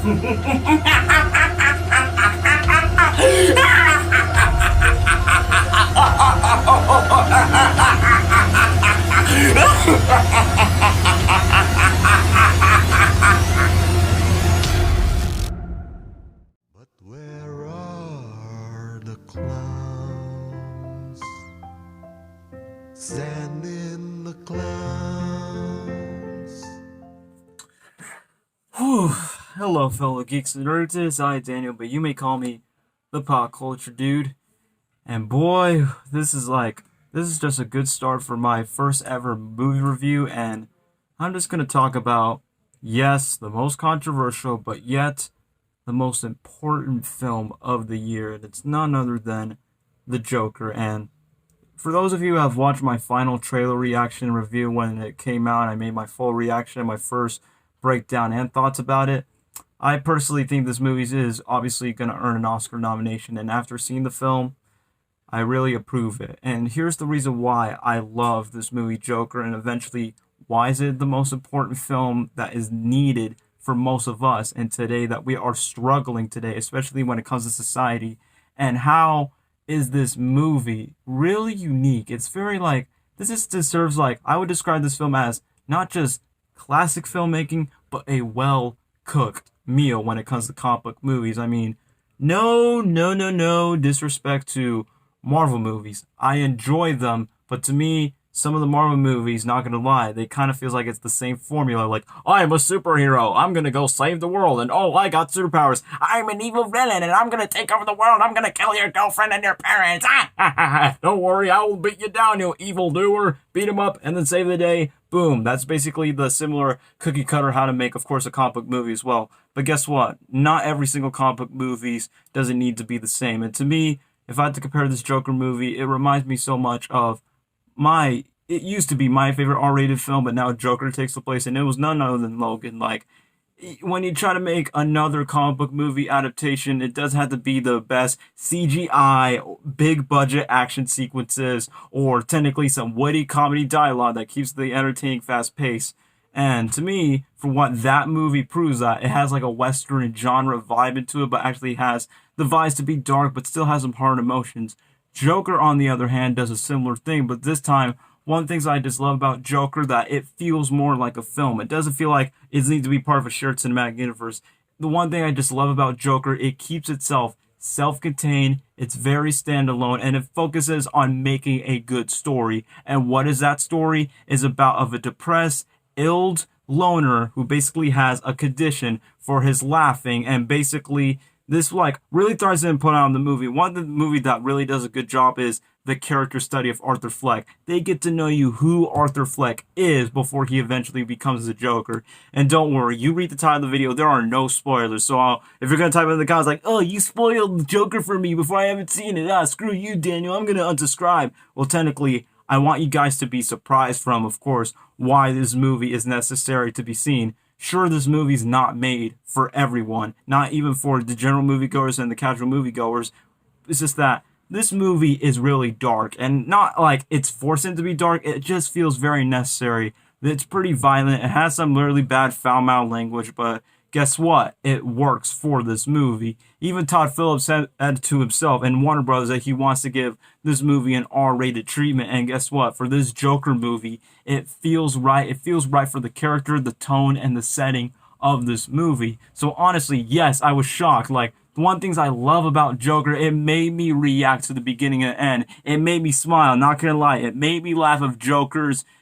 But where are the clowns? Sand in the clouds. Whew. Hello, fellow geeks and nerds. It is I, Daniel, but you may call me the pop culture dude. And boy, this is just a good start for my first ever movie review. And I'm just going to talk about, yes, the most controversial, but yet the most important film of the year. And it's none other than The Joker. And for those of you who have watched my final trailer reaction review when it came out, I made my full reaction, my first breakdown and thoughts about it. I personally think this movie is obviously going to earn an Oscar nomination, and after seeing the film, I really approve it. And here's the reason why I love this movie, Joker, and eventually why is it the most important film that is needed for most of us and today that we are struggling today, especially when it comes to society, and how is this movie really unique. It's very this deserves I would describe this film as not just classic filmmaking, but a well-cooked meal when it comes to comic book movies. I mean, no disrespect to Marvel movies. I enjoy them, but to me, some of the Marvel movies, not gonna lie, they kind of feels like it's the same formula. Like, I'm a superhero, I'm gonna go save the world, and oh, I got superpowers. I'm an evil villain, and I'm gonna take over the world. I'm gonna kill your girlfriend and your parents. Don't worry, I will beat you down, you evildoer. Beat him up, and then save the day. Boom. That's basically the similar cookie cutter how to make, of course, a comic book movie as well. But guess what? Not every single comic book movies doesn't need to be the same. And to me, if I had to compare this Joker movie, it reminds me so much of it used to be my favorite R-rated film, but now Joker takes the place, and it was none other than Logan. When you try to make another comic book movie adaptation, it does have to be the best CGI, big budget action sequences, or technically some witty comedy dialogue that keeps the entertaining fast pace. And to me, for what that movie proves, that it has a Western genre vibe into it, but actually has the vibes to be dark, but still has some hard emotions. Joker, on the other hand, does a similar thing, but this time, one of the things I just love about Joker, that it feels more like a film. It doesn't feel like it needs to be part of a shared cinematic universe. The one thing I just love about Joker, it keeps itself self-contained, it's very standalone, and it focuses on making a good story. And what is that story? Is about of a depressed, ill loner who basically has a condition for his laughing, and basically this really thrives in put on the movie. One of the movie that really does a good job is the character study of Arthur Fleck. They get to know you who Arthur Fleck is before he eventually becomes the Joker. And don't worry, you read the title of the video, there are no spoilers. So if you're going to type in the comments oh, you spoiled the Joker for me before I haven't seen it. Screw you, Daniel, I'm going to unsubscribe. Well, technically, I want you guys to be surprised from, of course, why this movie is necessary to be seen. Sure, this movie's not made for everyone, not even for the general moviegoers and the casual moviegoers. It's just that this movie is really dark, and not it's forcing it to be dark. It just feels very necessary. It's pretty violent. It has some really bad foul-mouthed language, but guess what? It works for this movie. Even Todd Phillips said to himself and Warner Bros. That he wants to give this movie an R-rated treatment. And guess what? For this Joker movie, it feels right. It feels right for the character, the tone, and the setting of this movie. So honestly, yes, I was shocked. The one things I love about Joker, it made me react to the beginning and end. It made me smile, not gonna lie. It made me laugh of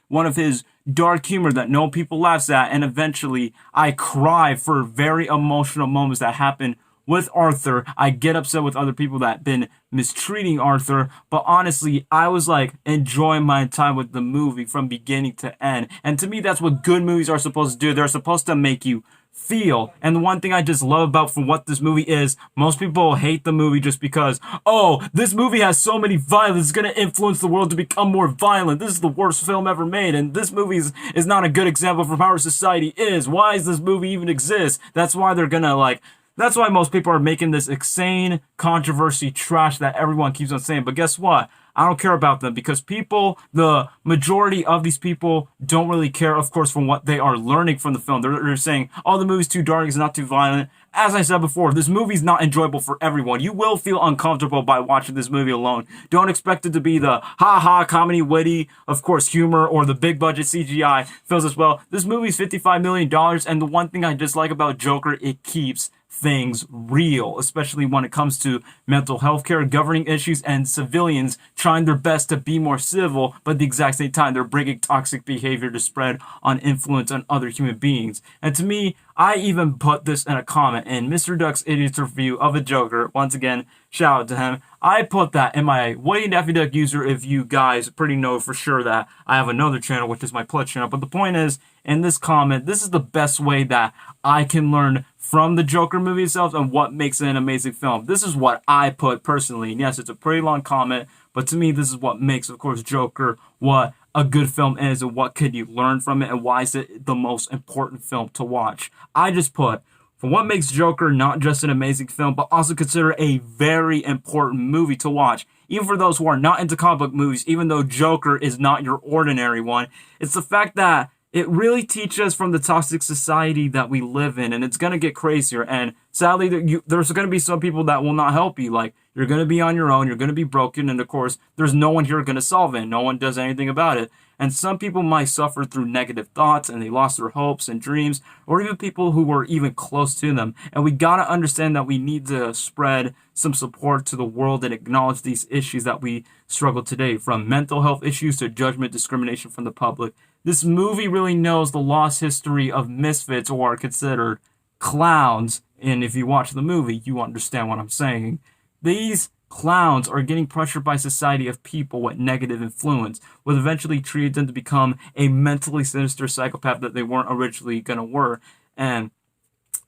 one of his dark humor that no people laughs at, and eventually I cry for very emotional moments that happen with Arthur. I get upset with other people that have been mistreating Arthur, but honestly, I was enjoying my time with the movie from beginning to end. And to me, that's what good movies are supposed to do. They're supposed to make you feel. And the one thing I just love about from what this movie is, most people hate the movie just because, oh, this movie has so many violence, it's going to influence the world to become more violent. This is the worst film ever made, and this movie is not a good example for how our society is. Why does this movie even exist? That's why they're going to That's why most people are making this insane controversy trash that everyone keeps on saying. But guess what? I don't care about them because people, the majority of these people don't really care, of course, from what they are learning from the film. They're saying, oh, the movie's too dark, it's not too violent. As I said before, this movie's not enjoyable for everyone. You will feel uncomfortable by watching this movie alone. Don't expect it to be the ha-ha, comedy, witty, of course, humor, or the big budget CGI feels as well. This movie's $55 million, and the one thing I dislike about Joker, it keeps things real, especially when it comes to mental health care, governing issues, and civilians trying their best to be more civil, but at the exact same time, they're bringing toxic behavior to spread on influence on other human beings. And to me, I even put this in a comment in Mr. Duck's Idiot's review of a Joker. Once again, shout out to him. I put that in my Wayne Daffy Duck user if you guys pretty know for sure that I have another channel, which is my pledge channel. But the point is, in this comment, this is the best way that I can learn from the Joker movie itself and what makes it an amazing film. This is what I put personally. And yes, it's a pretty long comment, but to me, this is what makes, of course, Joker what a good film is and what can you learn from it and why is it the most important film to watch. I just put, for what makes Joker not just an amazing film, but also consider a very important movie to watch. Even for those who are not into comic book movies, even though Joker is not your ordinary one, it's the fact that it really teaches us from the toxic society that we live in, and it's going to get crazier. And sadly, there's going to be some people that will not help you. Like, you're going to be on your own, you're going to be broken, and of course, there's no one here going to solve it. No one does anything about it. And some people might suffer through negative thoughts, and they lost their hopes and dreams, or even people who were even close to them. And we got to understand that we need to spread some support to the world and acknowledge these issues that we struggle today, from mental health issues to judgment, discrimination from the public. This movie really knows the lost history of misfits, or are considered clowns. And if you watch the movie, you understand what I'm saying. These clowns are getting pressured by society of people with negative influence, which eventually treated them to become a mentally sinister psychopath that they weren't originally gonna were. And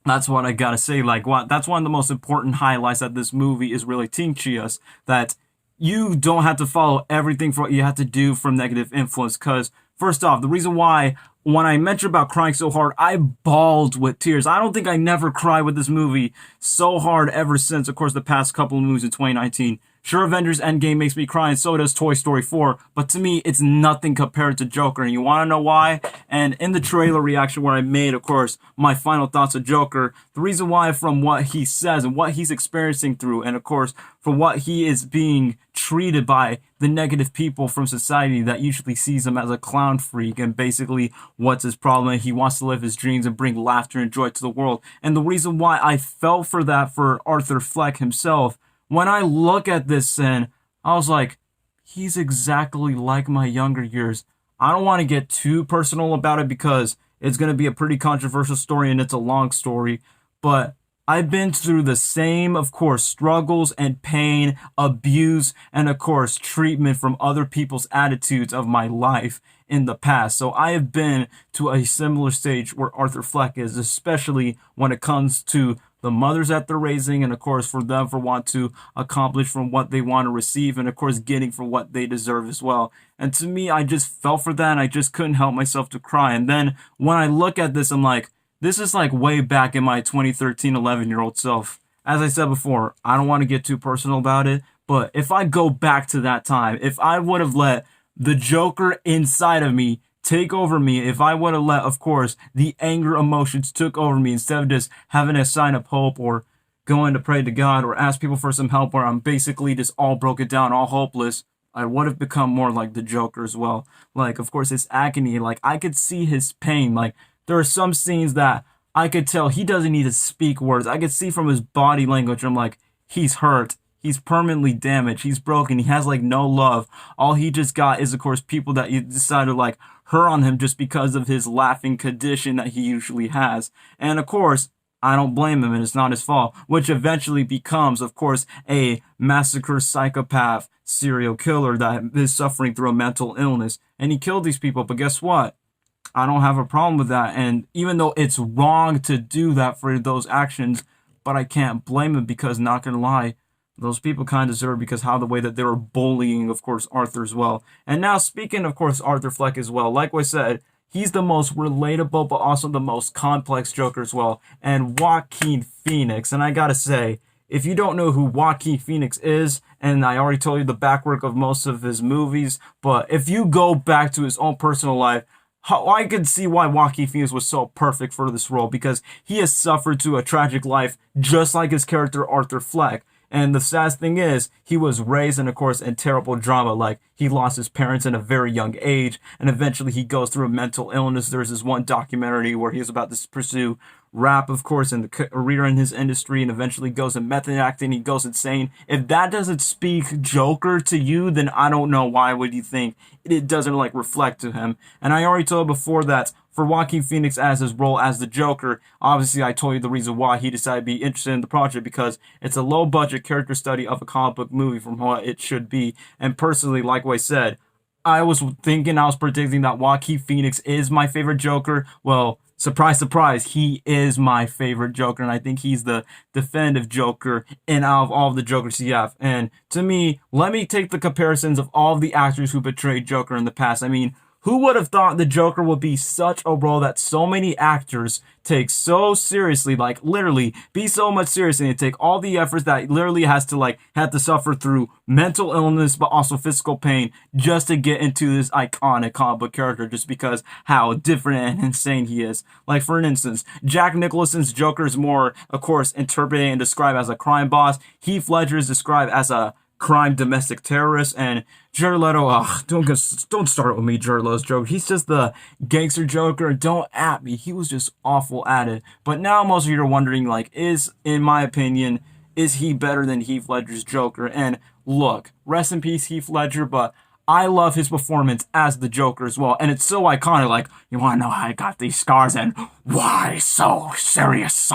that's what I gotta say. That's one of the most important highlights that this movie is really teaching us, that you don't have to follow everything for what you have to do from negative influence. Because first off, the reason why when I mentioned about crying so hard, I bawled with tears. I don't think I never cried with this movie so hard ever since, of course, the past couple of movies in 2019. Sure, Avengers Endgame makes me cry, and so does Toy Story 4, but to me, it's nothing compared to Joker, and you want to know why? And in the trailer reaction where I made, of course, my final thoughts of Joker, the reason why, from what he says and what he's experiencing through, and of course, from what he is being treated by the negative people from society that usually sees him as a clown freak, and basically what's his problem, he wants to live his dreams and bring laughter and joy to the world. And the reason why I felt for that for Arthur Fleck himself, when I look at this scene, I was like, he's exactly like my younger years. I don't want to get too personal about it because it's going to be a pretty controversial story and it's a long story, but I've been through the same, of course, struggles and pain, abuse, and of course, treatment from other people's attitudes of my life in the past. So I have been to a similar stage where Arthur Fleck is, especially when it comes to the mothers that they're raising, and of course for them for want to accomplish from what they want to receive, and of course getting for what they deserve as well. And to me, I just fell for that, and I just couldn't help myself to cry. And then when I look at this, I'm like, this is like way back in my 2013, 11-year-old self. As I said before, I don't want to get too personal about it, but if I go back to that time, if I would have let the Joker inside of me take over me, if I would have let, of course, the anger emotions took over me instead of just having a sign of hope or going to pray to God or ask people for some help where I'm basically just all broken down, all hopeless, I would have become more like the Joker as well. Like, of course, his agony, like I could see his pain. Like there are some scenes that I could tell he doesn't need to speak words. I could see from his body language, I'm like, he's hurt. He's permanently damaged. He's broken. He has like no love. All he just got is, of course, people that you decided to like hurt on him just because of his laughing condition that he usually has. And of course, I don't blame him and it's not his fault, which eventually becomes, of course, a massacre psychopath serial killer that is suffering through a mental illness. And he killed these people. But guess what? I don't have a problem with that. And even though it's wrong to do that for those actions, but I can't blame him because, not gonna lie, those people kind of deserve, because how the way that they were bullying, of course, Arthur as well. And now speaking, of course, Arthur Fleck as well. Like I said, he's the most relatable, but also the most complex Joker as well. And Joaquin Phoenix, and I gotta say, if you don't know who Joaquin Phoenix is, and I already told you the backwork of most of his movies, but if you go back to his own personal life, I could see why Joaquin Phoenix was so perfect for this role, because he has suffered through a tragic life just like his character Arthur Fleck. And the saddest thing is, he was raised in, of course, in terrible drama. Like, he lost his parents at a very young age, and eventually he goes through a mental illness. There's this one documentary where he was about to pursue rap, of course, and the career in his industry, and eventually goes in method acting. He goes insane. If that doesn't speak Joker to you, then I don't know why would you think it doesn't, like, reflect to him. And I already told before that for Joaquin Phoenix as his role as the Joker, obviously I told you the reason why he decided to be interested in the project, because it's a low budget character study of a comic book movie from what it should be. And personally, like I said, I was predicting that Joaquin Phoenix is my favorite Joker. Well, surprise, surprise, he is my favorite Joker, and I think he's the definitive Joker in out of all of the Jokers you have. And to me, let me take the comparisons of all of the actors who portrayed Joker in the past. I mean, who would have thought the Joker would be such a role that so many actors take so seriously, like literally be so much serious, and take all the efforts that literally had to suffer through mental illness but also physical pain just to get into this iconic comic book character, just because how different and insane he is. Like, for instance, Jack Nicholson's Joker is more, of course, interpreted and described as a crime boss. Heath Ledger is described as a crime domestic terrorist, and Jared Leto, don't start with me, Jared Leto's Joker. He's just the gangster Joker. Don't at me. He was just awful at it. But now most of you are wondering, like, in my opinion, is he better than Heath Ledger's Joker? And look, rest in peace, Heath Ledger, but I love his performance as the Joker as well. And it's so iconic, like, you want to know how I got these scars and why so serious?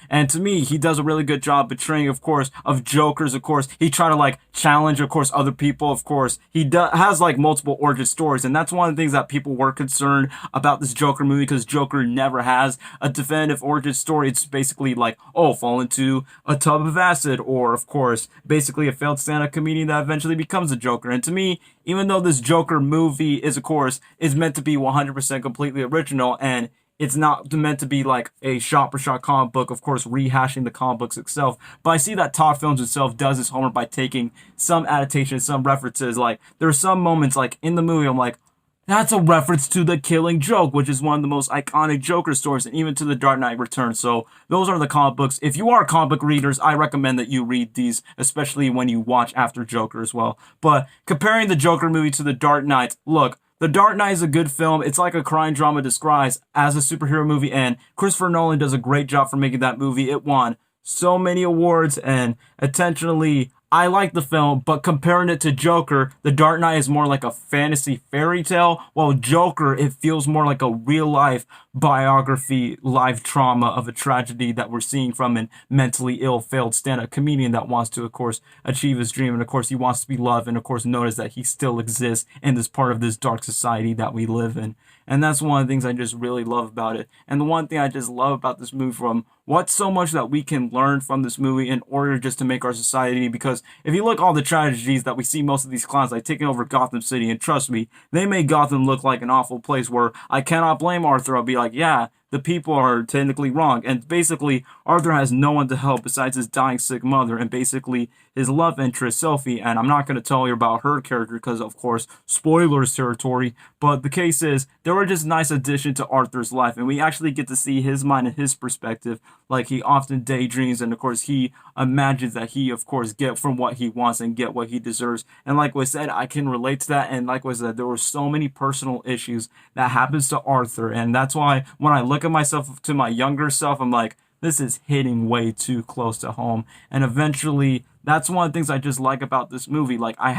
And to me, he does a really good job portraying, of course, of Jokers, of course. He try to, like, challenge, of course, other people, of course. He has, like, multiple origin stories, and that's one of the things that people were concerned about this Joker movie, because Joker never has a definitive origin story. It's basically like, oh, fall into a tub of acid, or, of course, basically a failed stand-up comedian that eventually becomes a Joker. And to me, even though this Joker movie is, of course, is meant to be 100% completely original, and it's not meant to be like a shot-for-shot comic book, of course, rehashing the comic books itself. But I see that Todd Films itself does its homework by taking some adaptations, some references. Like, there are some moments, like, in the movie, I'm like, that's a reference to The Killing Joke, which is one of the most iconic Joker stories, and even to The Dark Knight Returns. So those are the comic books. If you are comic book readers, I recommend that you read these, especially when you watch after Joker as well. But comparing the Joker movie to The Dark Knight, look, The Dark Knight is a good film. It's like a crime drama disguised as a superhero movie, and Christopher Nolan does a great job for making that movie. It won so many awards, and intentionally, I like the film, but comparing it to Joker, The Dark Knight is more like a fantasy fairy tale, while Joker, it feels more like a real-life biography, life trauma of a tragedy that we're seeing from a mentally ill, failed stand-up comedian that wants to, of course, achieve his dream, and of course, he wants to be loved, and of course, notice that he still exists in this part of this dark society that we live in. And that's one of the things I just really love about it. And the one thing I just love about this movie, from what's so much that we can learn from this movie in order just to make our society, because if you look all the tragedies that we see most of these clowns, like taking over Gotham City, and trust me, they made Gotham look like an awful place where I cannot blame Arthur. I'll be like, yeah, the people are technically wrong. And basically, Arthur has no one to help besides his dying sick mother and basically his love interest, Sophie. And I'm not going to tell you about her character because, of course, spoilers territory. But the case is, they were just a nice addition to Arthur's life. And we actually get to see his mind and his perspective. Like, he often daydreams, and of course, he imagines that he, of course, get from what he wants and get what he deserves. And like I said, I can relate to that. And like I said, there were so many personal issues that happens to Arthur. And that's why when I look at myself, to my younger self, I'm like, this is hitting way too close to home. And eventually, that's one of the things I just like about this movie. Like, I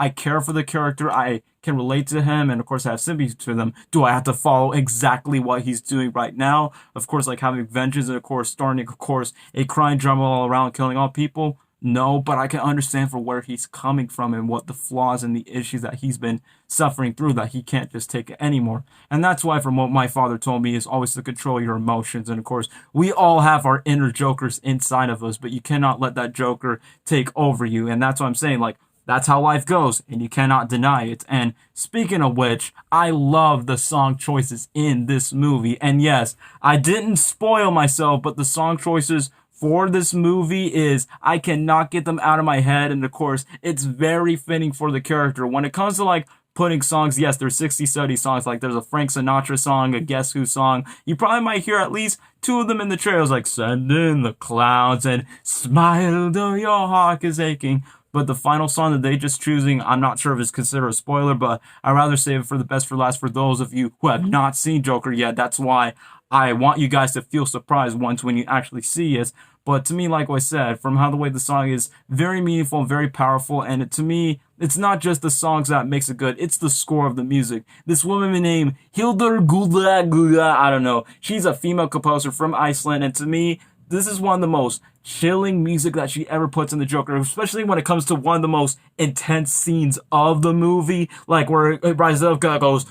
care for the character. I can relate to him, and of course have sympathy to them. Do I have to follow exactly what he's doing right now? Of course, like having vengeance, and of course starting, of course, a crime drama all around, killing all people. No, but I can understand for where he's coming from and what the flaws and the issues that he's been suffering through, that he can't just take it anymore. And that's why, from what my father told me, is always to control your emotions. And of course, we all have our inner jokers inside of us, but you cannot let that joker take over you. And that's what I'm saying. Like, that's how life goes, and you cannot deny it. And speaking of which, I love the song choices in this movie. And yes, I didn't spoil myself, but the song choices for this movie is, I cannot get them out of my head. And of course, it's very fitting for the character. When it comes to like putting songs, yes, there's 60, 70 songs. Like there's a Frank Sinatra song, a Guess Who song. You probably might hear at least two of them in the trailers, like Send in the Clouds and Smile Though Your Heart Is Aching. But the final song that they just choosing, I'm not sure if it's considered a spoiler, but I'd rather save it for the best for last for those of you who have not seen Joker yet. That's why I want you guys to feel surprised once when you actually see it. But to me, like I said, from how the way the song is very meaningful, very powerful, and to me, it's not just the songs that makes it good, it's the score of the music. This woman named Hildur Guðla, I don't know, she's a female composer from Iceland, and to me, this is one of the most chilling music that she ever puts in the Joker, especially when it comes to one of the most intense scenes of the movie, like where it rises up, goes,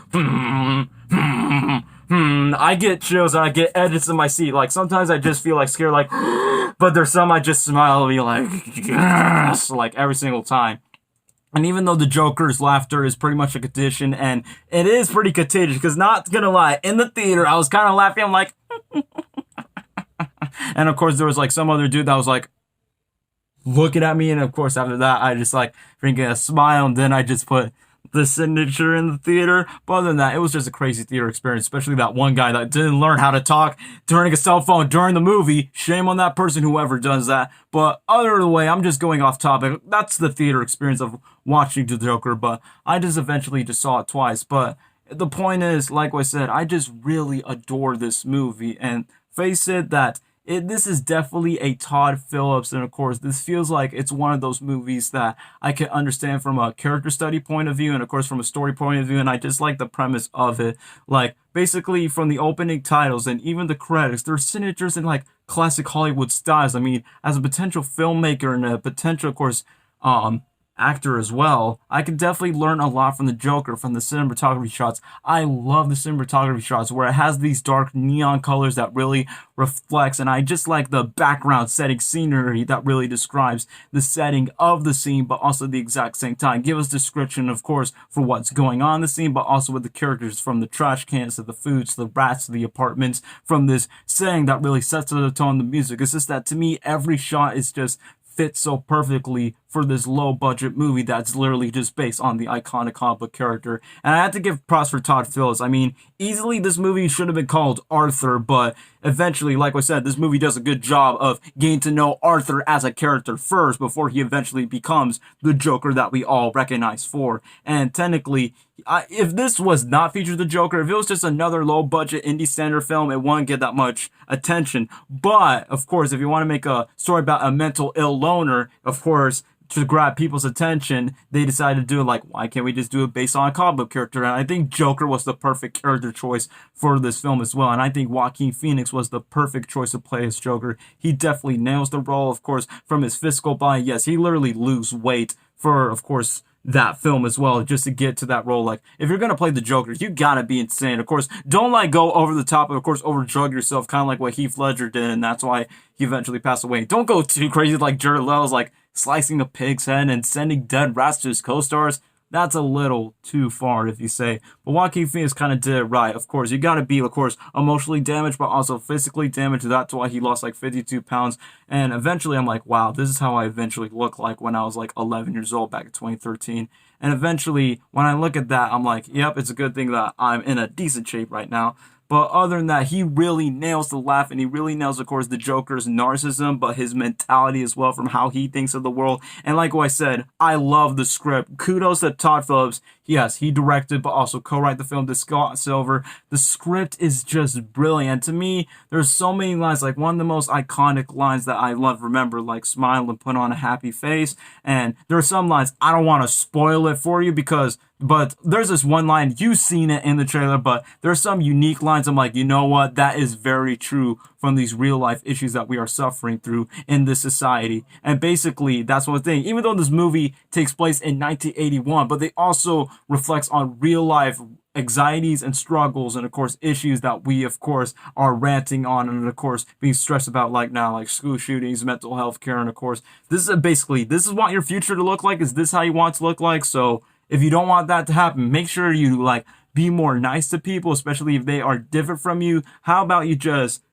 I get chills and I get edges in my seat. Like sometimes I just feel like scared, like, but there's some I just smile and be like, yes, like every single time. And even though the Joker's laughter is pretty much a condition, and it is pretty contagious, because not gonna lie, in the theater I was kind of laughing. I'm like, and of course there was like some other dude that was like looking at me, and of course after that I just like freaking a smile, and then I just put the signature in the theater. But other than that, it was just a crazy theater experience, especially that one guy that didn't learn how to talk during a cell phone during the movie. Shame on that person, whoever does that. But other way, I'm just going off topic. That's the theater experience of watching the Joker, but I just eventually just saw it twice. But the point is, like I said, I just really adore this movie, and face it that this is definitely a Todd Phillips, and of course, this feels like it's one of those movies that I can understand from a character study point of view, and of course from a story point of view, and I just like the premise of it. Like, basically, from the opening titles and even the credits, there's signatures in, like, classic Hollywood styles. I mean, as a potential filmmaker and a potential, of course, actor as well, I can definitely learn a lot from the Joker, from the cinematography shots. I love the cinematography shots where it has these dark neon colors that really reflects, and I just like the background setting scenery that really describes the setting of the scene, but also at the exact same time give us description, of course, for what's going on in the scene, but also with the characters, from the trash cans to the foods to the rats to the apartments, from this setting that really sets the tone. The music, it's just that to me every shot is just fits so perfectly for this low budget movie that's literally just based on the iconic comic book character. And I had to give props for Todd Phillips. I mean, easily this movie should have been called Arthur, but eventually, like I said, this movie does a good job of getting to know Arthur as a character first before he eventually becomes the Joker that we all recognize for. And technically, if this was not featured the Joker, if it was just another low budget indie standard film, it wouldn't get that much attention. But of course, if you want to make a story about a mental ill loner, of course, to grab people's attention, they decided to do it like, why can't we just do it based on a comic book character? And I think Joker was the perfect character choice for this film as well. And I think Joaquin Phoenix was the perfect choice to play as Joker. He definitely nails the role, of course, from his physical body. Yes, he literally lose weight for, of course, that film as well, just to get to that role. Like, if you're gonna play the Joker, you gotta be insane. Of course, don't like go over the top, and of course over drug yourself, kind of like what Heath Ledger did, and that's why he eventually passed away. Don't go too crazy like Jared Leto's, like slicing a pig's head and sending dead rats to his co-stars. That's a little too far, if you say. But Joaquin Phoenix kind of did it right. Of course, you gotta be, of course, emotionally damaged, but also physically damaged. That's why he lost like 52 pounds. And eventually, I'm like, wow, this is how I eventually look like when I was like 11 years old back in 2013. And eventually, when I look at that, I'm like, yep, it's a good thing that I'm in a decent shape right now. But other than that, he really nails the laugh, and he really nails, of course, the Joker's narcissism, but his mentality as well, from how he thinks of the world. And like what I said, I love the script. Kudos to Todd Phillips. Yes, he directed, but also co-wrote the film to Scott Silver. The script is just brilliant. To me, there's so many lines, like one of the most iconic lines that I love, remember, like smile and put on a happy face. And there are some lines, I don't want to spoil it for you but there's this one line, you've seen it in the trailer, but there's some unique lines. I'm like, you know what? That is very true from these real life issues that we are suffering through in this society. And basically, that's one thing. Even though this movie takes place in 1981, but they also reflects on real life anxieties and struggles and of course issues that we of course are ranting on and of course being stressed about like now, like school shootings, mental health care, and of course this is basically, this is what your future to look like. Is this how you want it to look like? So if you don't want that to happen, make sure you like be more nice to people, especially if they are different from you. How about you just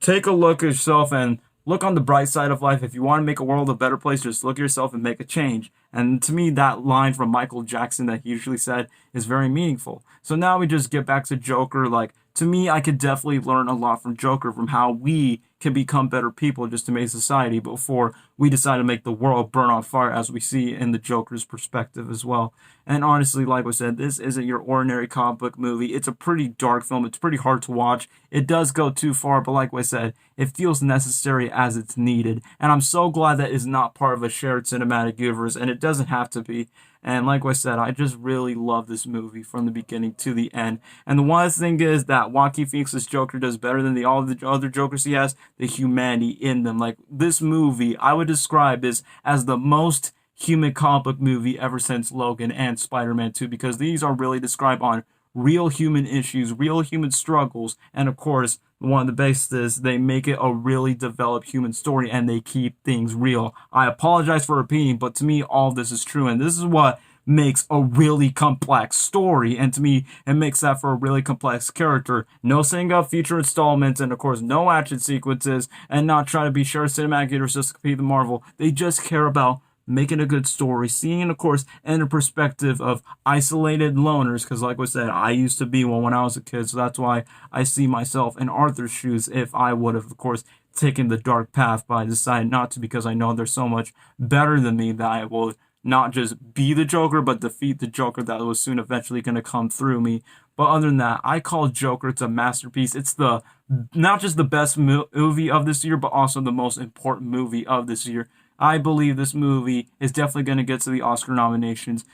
take a look at yourself and look on the bright side of life. If you want to make a world a better place, just look at yourself and make a change. And to me, that line from Michael Jackson that he usually said is very meaningful. So now we just get back to Joker. Like, to me, I could definitely learn a lot from Joker, from how we can become better people just to make society before we decide to make the world burn on fire, as we see in the Joker's perspective as well. And honestly, like I said, this isn't your ordinary comic book movie. It's a pretty dark film. It's pretty hard to watch. It does go too far, but like I said, it feels necessary as it's needed. And I'm so glad that it's not part of a shared cinematic universe, and it doesn't have to be. And like I said, I just really love this movie from the beginning to the end. And the one thing is that Joaquin Phoenix's Joker does better than all the other Jokers he has, the humanity in them. Like, this movie, I would describe this as the most human comic book movie ever since Logan and Spider-Man 2, because these are really described on real human issues, real human struggles, and of course, one of the best is they make it a really developed human story and they keep things real. I apologize for repeating, but to me, all this is true, and this is what makes a really complex story, and to me, it makes that for a really complex character. No setting up future installments, and of course, no action sequences, and not try to be sure cinematic universe just to compete with Marvel. They just care about making a good story, seeing, of course, in the perspective of isolated loners, because like I said, I used to be one when I was a kid, so that's why I see myself in Arthur's shoes if I would have, of course, taken the dark path, but I decided not to because I know they're so much better than me that I will not just be the Joker, but defeat the Joker that was soon eventually going to come through me. But other than that, I call Joker, it's a masterpiece. It's the not just the best movie of this year, but also the most important movie of this year. I believe this movie is definitely going to get to the Oscar nominations.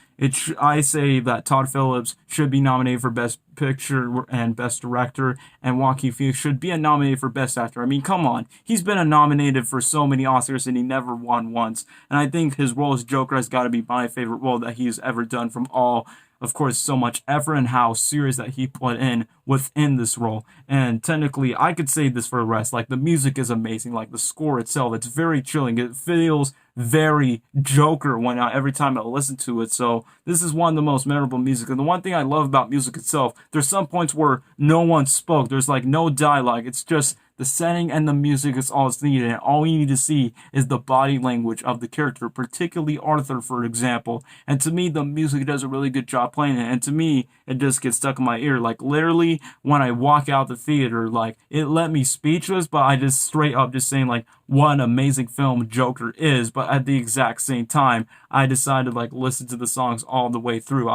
I say that Todd Phillips should be nominated for Best Picture and Best Director, and Joaquin Phoenix should be nominated for Best Actor. I mean, come on. He's been nominated for so many Oscars and he never won once. And I think his role as Joker has got to be my favorite role that he's ever done, from all, of course, so much effort and how serious that he put in within this role. And technically, I could say this for the rest. Like, the music is amazing. Like, the score itself, it's very chilling. It feels very Joker every time I listen to it. So this is one of the most memorable music. And the one thing I love about music itself, there's some points where no one spoke. There's like no dialogue. It's just the setting and the music is all it's needed, and all you need to see is the body language of the character, particularly Arthur, for example. And to me, the music does a really good job playing it, and to me, it just gets stuck in my ear. Like, literally, when I walk out the theater, like, it left me speechless, but I just straight up just saying, like, what an amazing film Joker is. But at the exact same time, I decided to, like, listen to the songs all the way through.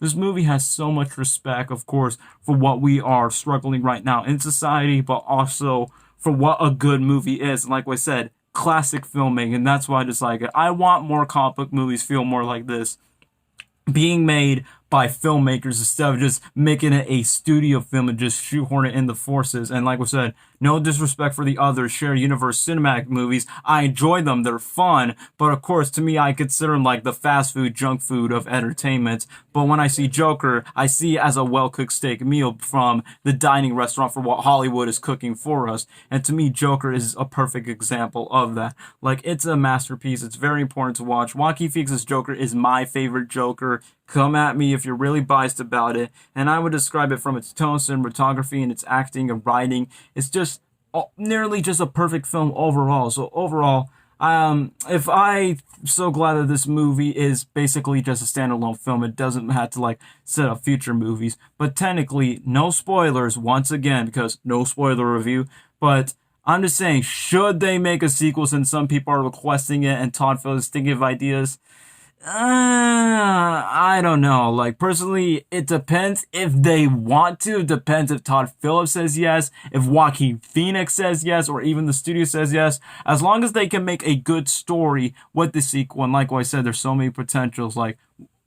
This movie has so much respect, of course, for what we are struggling right now in society, but also for what a good movie is. And like I said, classic filmmaking, and that's why I just like it. I want more comic book movies feel more like this, being made by filmmakers instead of just making it a studio film and just shoehorn it in the forces. And like I said, no disrespect for the other shared universe cinematic movies. I enjoy them. They're fun. But of course, to me, I consider them like the fast food, junk food of entertainment. But when I see Joker, I see it as a well-cooked steak meal from the dining restaurant for what Hollywood is cooking for us. And to me, Joker is a perfect example of that. Like, it's a masterpiece. It's very important to watch. Joaquin Phoenix's Joker is my favorite Joker. Come at me if you're really biased about it. And I would describe it from its tone, cinematography, and its acting and writing. It's just nearly just a perfect film overall. So overall, if I'm so glad that this movie is basically just a standalone film, it doesn't have to like set up future movies. But technically, no spoilers once again, because no spoiler review. But I'm just saying, should they make a sequel since some people are requesting it and Todd Phillips is thinking of ideas? I don't know. Like, personally, it depends if they want to. It depends if Todd Phillips says yes, if Joaquin Phoenix says yes, or even the studio says yes. As long as they can make a good story with the sequel. And like I said, there's so many potentials, like,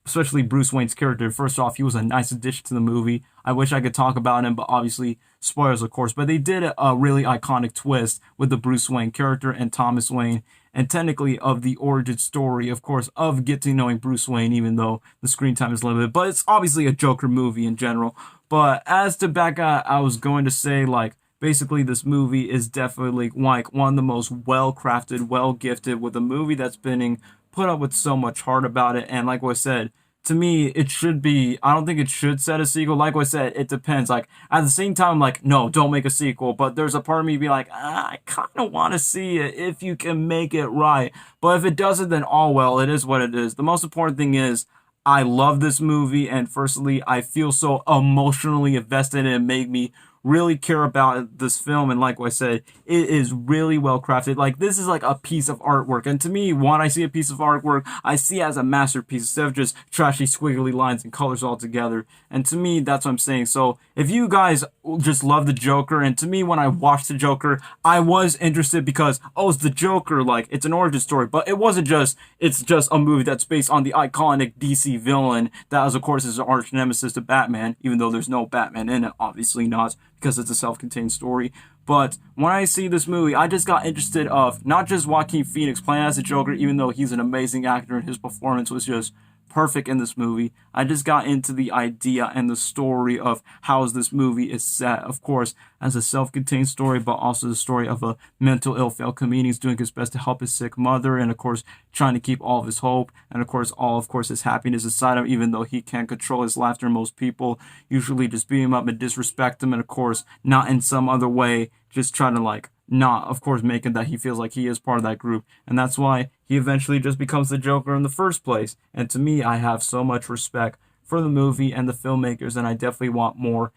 especially Bruce Wayne's character. First off, he was a nice addition to the movie. I wish I could talk about him, but obviously, spoilers, of course. But they did a really iconic twist with the Bruce Wayne character and Thomas Wayne. and technically of the origin story, of course, of getting knowing Bruce Wayne, even though the screen time is limited. But it's obviously a Joker movie in general. But as to back out, I was going to say, like, basically this movie is definitely like one of the most well-crafted, well-gifted, with a movie that's been put up with so much heart about it. And like I said, to me, it should be, I don't think it should set a sequel. Like I said, it depends. Like, at the same time, like, no, don't make a sequel. But there's a part of me be like, I kind of want to see it if you can make it right. But if it doesn't, then all well, it is what it is. The most important thing is, I love this movie, and firstly, I feel so emotionally invested in it. It made me really care about this film, and like I said, it is really well crafted. Like, this is like a piece of artwork, and to me, when I see a piece of artwork, I see it as a masterpiece instead of just trashy squiggly lines and colors all together. And to me, that's what I'm saying. So if you guys just love the Joker, and to me, when I watched the Joker, I was interested because, oh, it's the Joker, like, it's an origin story, but it wasn't just, it's just a movie that's based on the iconic DC villain that is, of course, is an arch nemesis to Batman, even though there's no Batman in it, obviously not, because it's a self-contained story. But when I see this movie, I just got interested of not just Joaquin Phoenix playing as the Joker, even though he's an amazing actor and his performance was just perfect in this movie. I just got into the idea and the story of how this movie is set, of course, as a self-contained story, but also the story of a mental ill failed comedian who's doing his best to help his sick mother, and of course trying to keep all of his hope, and of course all of course his happiness inside him, even though he can't control his laughter. Most people usually just beat him up and disrespect him, and of course not in some other way, just trying to like not, of course, making that he feels like he is part of that group. And that's why he eventually just becomes the Joker in the first place. And to me, I have so much respect for the movie and the filmmakers, and I definitely want more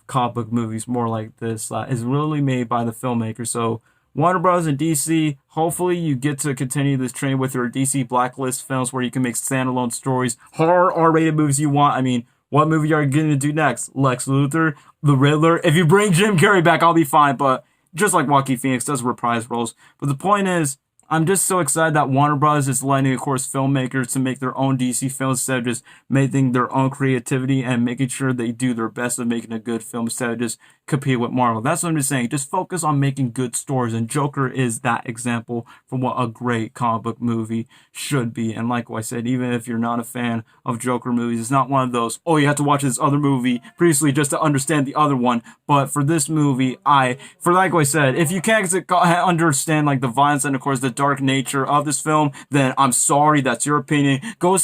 comic book movies more like this is really made by the filmmakers. So Warner Bros. And DC, hopefully you get to continue this train with your DC Blacklist films where you can make standalone stories, horror R-rated movies you want. I mean, what movie are you going to do next? Lex Luthor? The Riddler? If you bring Jim Carrey back, I'll be fine, but just like Joaquin Phoenix does reprise roles. But the point is, I'm just so excited that Warner Bros. Is letting, of course, filmmakers to make their own DC films instead of just making their own creativity and making sure they do their best at making a good film instead of just compete with Marvel. That's what I'm just saying. Just focus on making good stories, and Joker is that example for what a great comic book movie should be. And like I said, even if you're not a fan of Joker movies, it's not one of those, oh, you have to watch this other movie previously just to understand the other one. But for this movie, like I said, if you can't understand like the violence and of course the dark nature of this film, then I'm sorry, that's your opinion. Go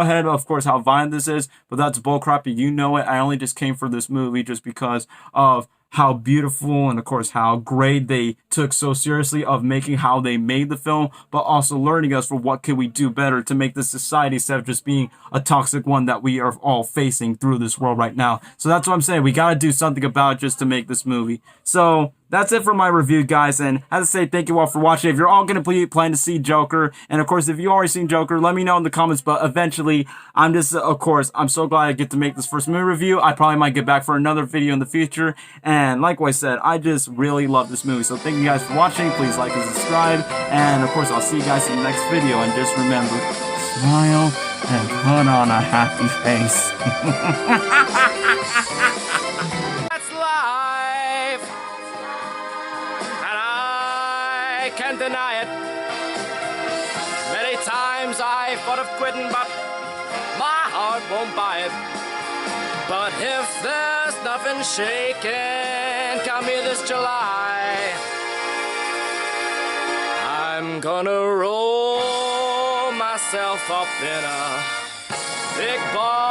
ahead, of course, how violent this is, but that's bullcrap. You know it. I only just came for this movie just because of how beautiful and of course how great they took so seriously of making how they made the film, but also learning us for what can we do better to make this society instead of just being a toxic one that we are all facing through this world right now. So that's what I'm saying. We got to do something about it just to make this movie. So that's it for my review, guys, and as I say, thank you all for watching. If you're all going to plan to see Joker, and of course, if you already seen Joker, let me know in the comments, but eventually, I'm so glad I get to make this first movie review. I probably might get back for another video in the future, and like I said, I just really love this movie, so thank you guys for watching. Please like and subscribe, and of course, I'll see you guys in the next video, and just remember, smile and put on a happy face. That's life, and I can't deny it. Many times I thought of quitting, but my heart won't buy it. But if there's nothing shaking, come here this July, I'm gonna roll myself up in a big ball